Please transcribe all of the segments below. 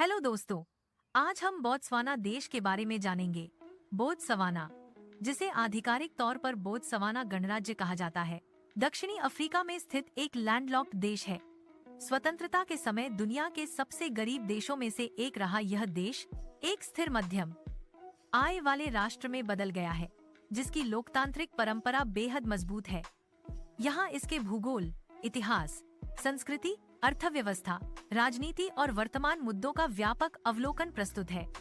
Hello दोस्तों, आज हम बोत्सवाना देश के बारे में जानेंगे। बोत्सवाना, जिसे आधिकारिक तौर पर बोत्सवाना गणराज्य कहा जाता है, दक्षिणी अफ्रीका में स्थित एक लैंडलॉक्ड देश है। स्वतंत्रता के समय दुनिया के सबसे गरीब देशों में से एक रहा यह देश एक स्थिर मध्यम आय वाले राष्ट्र में बदल गया है, जिसकी लोकतांत्रिक परंपरा बेहद मजबूत है। यहाँ इसके भूगोल, इतिहास, संस्कृति, अर्थव्यवस्था, राजनीति और वर्तमान मुद्दों का व्यापक अवलोकन प्रस्तुत है।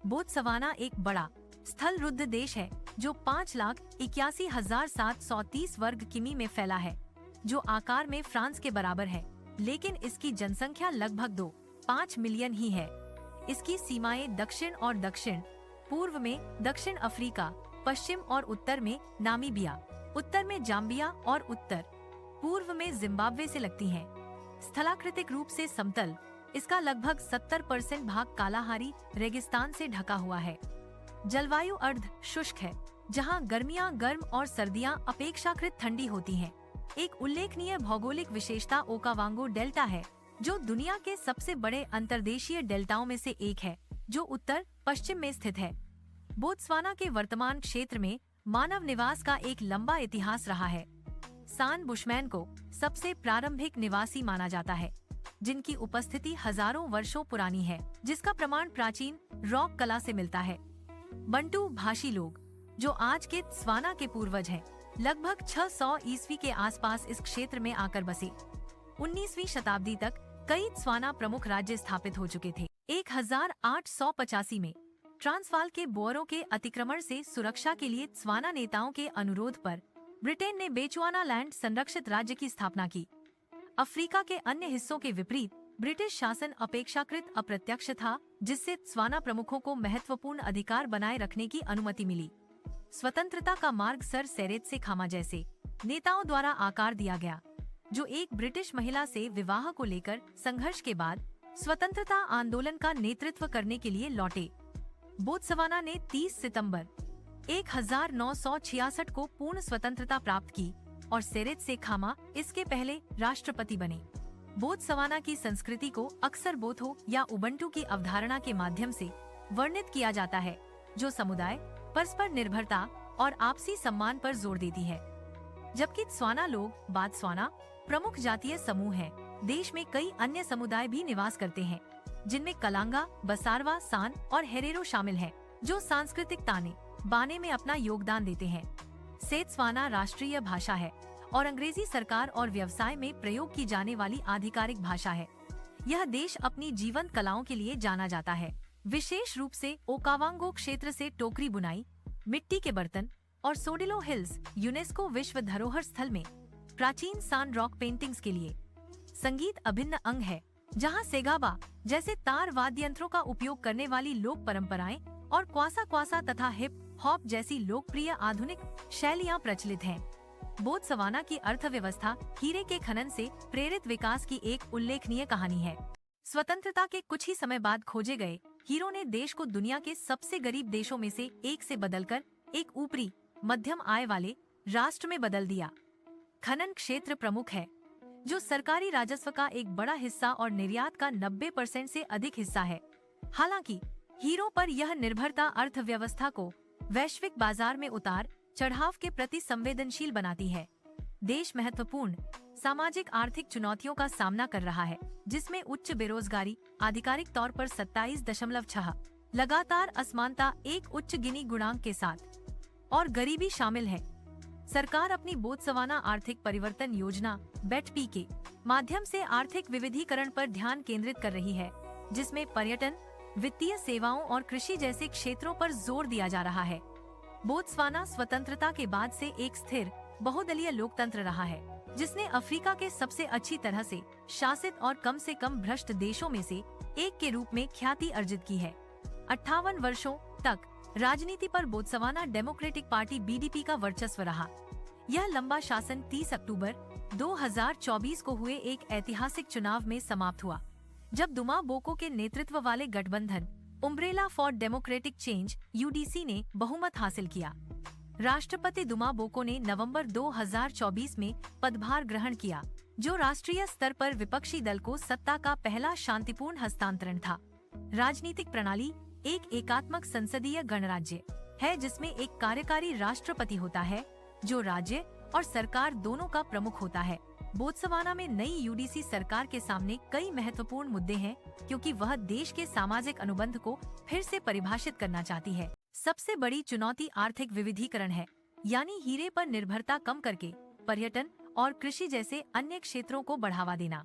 बोत्सवाना एक बड़ा स्थल रुद्ध देश है जो 5,81,730 वर्ग किमी में फैला है, जो आकार में फ्रांस के बराबर है, लेकिन इसकी जनसंख्या लगभग 2.5 मिलियन ही है। इसकी सीमाएं दक्षिण और दक्षिण पूर्व में दक्षिण अफ्रीका, पश्चिम और उत्तर में नामीबिया, उत्तर में जाम्बिया और उत्तर पूर्व में जिम्बाब्वे से लगती हैं। स्थलाकृतिक रूप से समतल, इसका लगभग 70% भाग कालाहारी रेगिस्तान से ढका हुआ है। जलवायु अर्ध शुष्क है, जहां गर्मियां गर्म और सर्दियां अपेक्षाकृत ठंडी होती हैं। एक उल्लेखनीय भौगोलिक विशेषता ओकावांगो डेल्टा है, जो दुनिया के सबसे बड़े अंतर्देशीय डेल्टाओं में से एक है, जो उत्तर पश्चिम में स्थित है। बोत्सवाना के वर्तमान क्षेत्र में मानव निवास का एक लंबा इतिहास रहा है। सान बुशमैन को सबसे प्रारंभिक निवासी माना जाता है, जिनकी उपस्थिति हजारों वर्षों पुरानी है, जिसका प्रमाण प्राचीन रॉक कला से मिलता है। बंटू भाषी लोग, जो आज के त्स्वाना के पूर्वज हैं, लगभग 600 ईस्वी के आसपास इस क्षेत्र में आकर बसे। 19वीं शताब्दी तक कई त्स्वाना प्रमुख राज्य स्थापित हो चुके थे। 1885 में ट्रांसवाल के बोअरों के अतिक्रमण से सुरक्षा के लिए त्स्वाना नेताओं के अनुरोध पर ब्रिटेन ने बेचुआना लैंड संरक्षित राज्य की स्थापना की। अफ्रीका के अन्य हिस्सों के विपरीत ब्रिटिश शासन अपेक्षाकृत अप्रत्यक्ष था, जिससे त्स्वाना प्रमुखों को महत्वपूर्ण अधिकार बनाए रखने की अनुमति मिली। स्वतंत्रता का मार्ग सर सेरेत से खामा जैसे नेताओं द्वारा आकार दिया गया, जो एक ब्रिटिश महिला से विवाह को लेकर संघर्ष के बाद स्वतंत्रता आंदोलन का नेतृत्व करने के लिए लौटे। बोत्सवाना ने 30 सितंबर 1966 को पूर्ण स्वतंत्रता प्राप्त की और सेरेत से खामा इसके पहले राष्ट्रपति बने। बोत्सवाना की संस्कृति को अक्सर बोथो या उबंटू की अवधारणा के माध्यम से वर्णित किया जाता है, जो समुदाय, परस्पर निर्भरता और आपसी सम्मान पर जोर देती है। जबकि त्स्वाना लोग बात्स्वाना प्रमुख जातीय समूह हैं, देश में कई अन्य समुदाय भी निवास करते हैं, जिनमें कलांगा, बसारवा, सान और हेरेरो शामिल हैं, जो सांस्कृतिक ताने बाने में अपना योगदान देते हैं। सेत्स्वाना राष्ट्रीय भाषा है और अंग्रेजी सरकार और व्यवसाय में प्रयोग की जाने वाली आधिकारिक भाषा है। यह देश अपनी जीवंत कलाओं के लिए जाना जाता है, विशेष रूप से ओकावांगो क्षेत्र से टोकरी बुनाई, मिट्टी के बर्तन और सोडिलो हिल्स यूनेस्को विश्व धरोहर स्थल में प्राचीन सान रॉक पेंटिंग्स के लिए। संगीत अभिन्न अंग है, जहां सेगाबा जैसे तार वाद्य यंत्रों का उपयोग करने वाली लोक परंपराएं और क्वासा क्वासा तथा हिप हॉप जैसी लोकप्रिय आधुनिक शैलियां प्रचलित हैं। बोत्सवाना की अर्थव्यवस्था हीरे के खनन से प्रेरित विकास की एक उल्लेखनीय कहानी है। स्वतंत्रता के कुछ ही समय बाद खोजे गए हीरों ने देश को दुनिया के सबसे गरीब देशों में से एक से बदलकर एक ऊपरी मध्यम आय वाले राष्ट्र में बदल दिया। खनन क्षेत्र प्रमुख है, जो सरकारी राजस्व का एक बड़ा हिस्सा और निर्यात का 90% से अधिक हिस्सा है। हालांकि हीरो पर यह निर्भरता अर्थव्यवस्था को वैश्विक बाजार में उतार चढ़ाव के प्रति संवेदनशील बनाती है। देश महत्वपूर्ण सामाजिक आर्थिक चुनौतियों का सामना कर रहा है, जिसमें उच्च बेरोजगारी आधिकारिक तौर पर 27.6, लगातार असमानता एक उच्च गिनी गुणांक के साथ और गरीबी शामिल है। सरकार अपनी बोत्सवाना आर्थिक परिवर्तन योजना बेटपी के माध्यम से आर्थिक विविधीकरण पर ध्यान केंद्रित कर रही है, जिसमें पर्यटन, वित्तीय सेवाओं और कृषि जैसे क्षेत्रों पर जोर दिया जा रहा है। बोत्सवाना स्वतंत्रता के बाद से एक स्थिर बहुदलीय लोकतंत्र रहा है, जिसने अफ्रीका के सबसे अच्छी तरह से शासित और कम से कम भ्रष्ट देशों में से एक के रूप में ख्याति अर्जित की है। 58 वर्षों तक राजनीति पर बोत्सवाना डेमोक्रेटिक पार्टी बीडीपी का वर्चस्व रहा। यह लंबा शासन 30 अक्टूबर 2024 को हुए एक ऐतिहासिक चुनाव में समाप्त हुआ, जब दुमा बोको के नेतृत्व वाले गठबंधन Umbrella for democratic change (UDC) ने बहुमत हासिल किया। राष्ट्रपति दुमा बोको ने नवंबर 2024 में पदभार ग्रहण किया, जो राष्ट्रीय स्तर पर विपक्षी दल को सत्ता का पहला शांतिपूर्ण हस्तांतरण था। राजनीतिक प्रणाली एक एकात्मक संसदीय गणराज्य है जिसमें एक कार्यकारी राष्ट्रपति होता है जो राज्य और सरकार दोनों का प्रमुख होता है। बोत्सवाना में नई यूडीसी सरकार के सामने कई महत्वपूर्ण मुद्दे हैं क्योंकि वह देश के सामाजिक अनुबंध को फिर से परिभाषित करना चाहती है। सबसे बड़ी चुनौती आर्थिक विविधीकरण है, यानी हीरे पर निर्भरता कम करके पर्यटन और कृषि जैसे अन्य क्षेत्रों को बढ़ावा देना।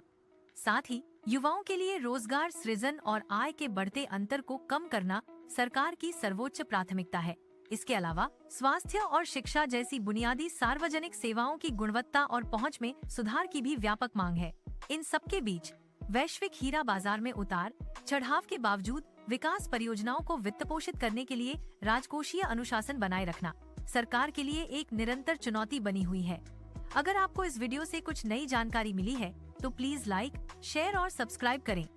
साथ ही युवाओं के लिए रोजगार सृजन और आय के बढ़ते अंतर को कम करना सरकार की सर्वोच्च प्राथमिकता है। इसके अलावा स्वास्थ्य और शिक्षा जैसी बुनियादी सार्वजनिक सेवाओं की गुणवत्ता और पहुंच में सुधार की भी व्यापक मांग है। इन सबके बीच वैश्विक हीरा बाजार में उतार चढ़ाव के बावजूद विकास परियोजनाओं को वित्तपोषित करने के लिए राजकोषीय अनुशासन बनाए रखना सरकार के लिए एक निरंतर चुनौती बनी हुई है। अगर आपको इस वीडियो से कुछ नई जानकारी मिली है तो प्लीज लाइक, शेयर और सब्सक्राइब करें।